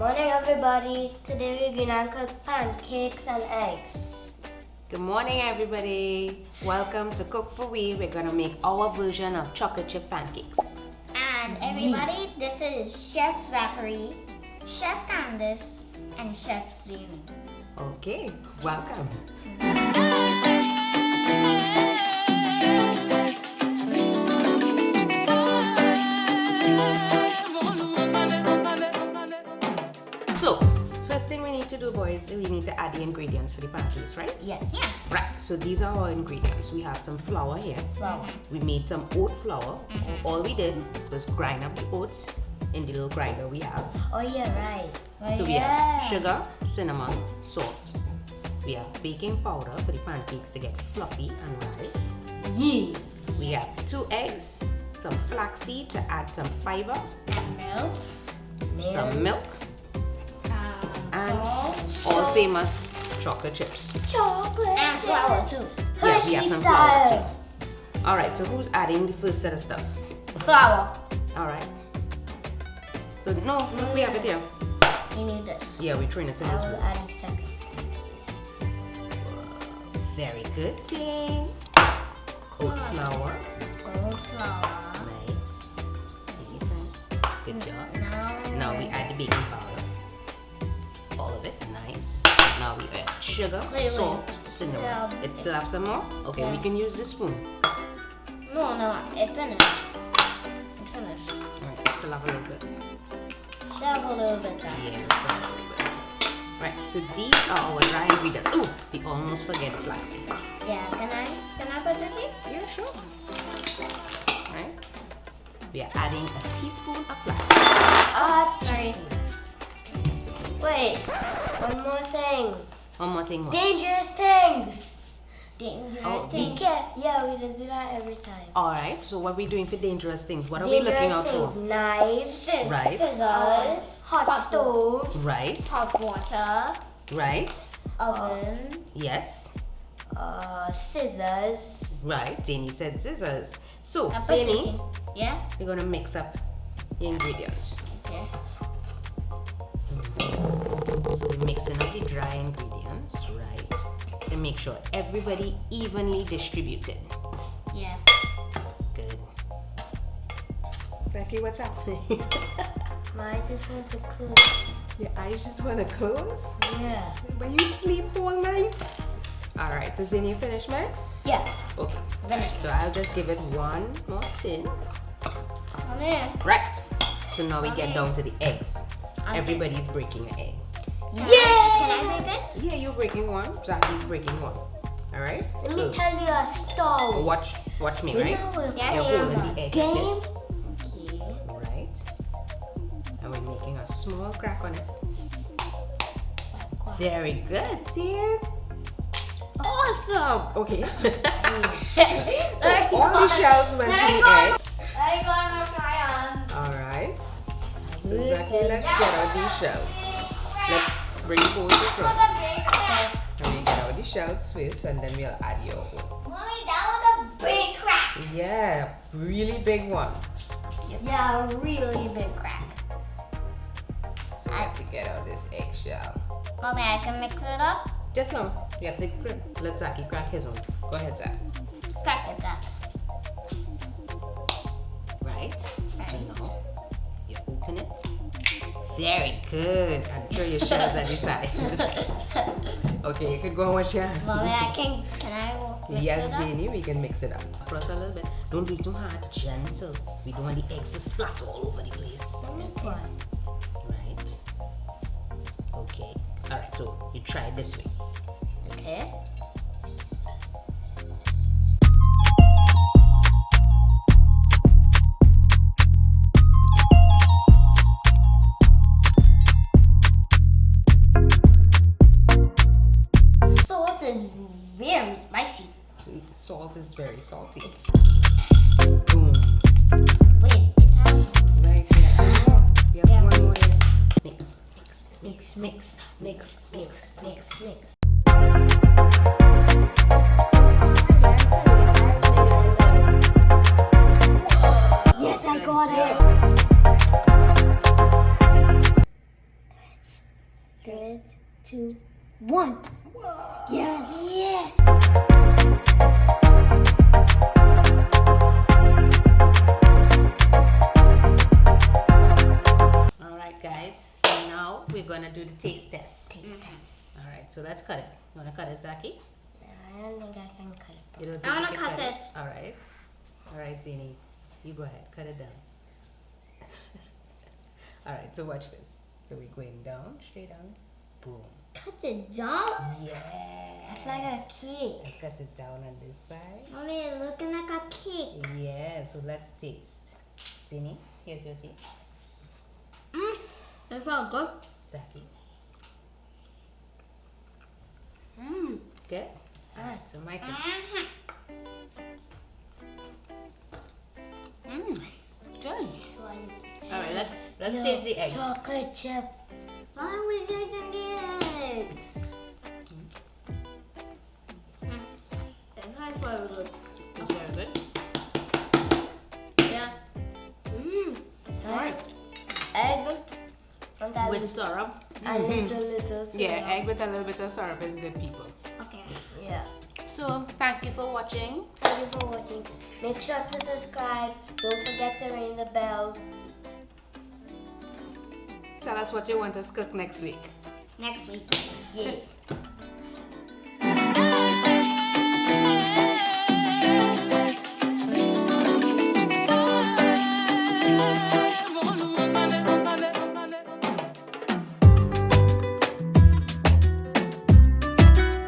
Morning everybody. Today we're gonna cook pancakes and eggs. Good morning everybody. Welcome to Cook for We. We're gonna make our version of chocolate chip pancakes. And everybody, this is Chef Zachary, Chef Candice, and Chef Zini. Okay, welcome. So, first thing we need to do, boys, we need to add the ingredients for the pancakes, right? Yes. Right, so these are our ingredients. We have some flour here. Flour. We made some oat flour. All we did was grind up the oats in the little grinder we have. Oh yeah, right. So we have sugar, cinnamon, salt. We have baking powder for the pancakes to get fluffy and rise. Yeah. We have 2 eggs, some flaxseed to add some fiber, And milk. some milk, and Salt. all famous chocolate chips. Chocolate. And flour too. Yeah, we have Hershey some flour style. too. Alright, so who's adding the first set of stuff? Flour. Alright. So no, look, we have it here. You need this. Yeah, we train it in I this will bowl. add a second. Very good, team. Oat flour. Oat flour. Nice. Good job. Now we add the baking powder. All of it. Nice. Now we add sugar, Wait. salt, cinnamon. Yeah. It still have some more? Okay, we can use the spoon. No, it finished. It finished. Alright, still have a little bit. Still have a little bit left. Yeah, still have a little bit. Right, so these are our dry ingredients. Oh, we almost forget flaxseed. Yeah, can I put it in? Yeah, sure. Right. We are adding a teaspoon of flaxseed. Sorry. Wait, one more thing. One more thing. What? Dangerous things. Dangerous Oh, thing. Yeah, we just do that every time. Alright, so what are we doing for dangerous things? What are we looking out Dangerous for? things. Knives. Right. Scissors. Hot stove. Right, Hot water. right, Oven. yes, Scissors. right. Zany said scissors. So, I put Zany, this in. Yeah? we're gonna mix up the ingredients. Okay. So we're mixing up the dry ingredients, right, to make sure everybody evenly distributed. Yeah. Good. Becky, what's happening? My just want to close. Your eyes just wanna close? Yeah. But you sleep all night? Alright, so Zany, you finished, Max? Yeah. Okay. Finished. So I'll just give it one more tin. Come in. Right. So now we get Okay. down to the eggs. Okay. Everybody's breaking an egg. Can I break it? Yeah, you're breaking one. Zaki's breaking one. Alright? Let me tell you a story. Watch me, You right? know we're Yes, You're yeah. holding the egg Game? like this. Okay. Right. And we're making a small crack on it. Very good, dear. Awesome. Okay. So all the shells went in the egg. I got no crayons. Alright. So Zaki, let's get out these shells. Let's bring both the front. And we get out the shells first and then we'll add your own. Mommy, that was a big crack. Yeah, really big one. Yeah, a really big crack. So we have to get out this eggshell. Mommy, I can mix it up. Just now, you have to let Zaki crack his own. Go ahead, Zach. Crack it up. Right. So Right. now you open it. Very good. And throw your shells at the side. Okay, you can go and wash your hands. Mommy, can I mix Yes, it up? Zany, we can mix it up. Press a little bit. Don't do it too hard. Gentle. We don't want the eggs to splatter all over the place. Right. Okay. Alright, so you try it this way. Okay. Salt is very spicy. Salt is very salty. Boom. Wait, it has. Right, we have some more. We have Yeah. one more here. Mix. Mix, mix, mix, mix, mix, mix. Yes, I got it. 3, 2, 1. Yes. Yes. All right, guys. So now we're gonna do the taste test. Taste test. All right. So let's cut it. You wanna cut it, Zaki? I don't think I can cut it. You don't think I you wanna can cut it. All right. All right, Zini. You go ahead. Cut it down. All right. So watch this. So we're going down, straight down. Boom. Cut it down? Yeah. It's like a cake. I cut it down on this side. Mommy, it's looking like a cake. Yeah. So let's taste. Zini, here's your taste. It felt good. Zaki. Mmm. Good. All right. So my turn. Good. All right. Let's taste the egg. Chocolate chip. Why are we tasting the eggs? It tastes very good. It's very good. Yeah. Mmm. All right. Egg. Sometimes With syrup. a little syrup. Yeah, egg with a little bit of syrup is good, people. Okay. Yeah. So, thank you for watching. Thank you for watching. Make sure to subscribe. Don't forget to ring the bell. Tell us what you want us to cook next week. Next week. Yeah.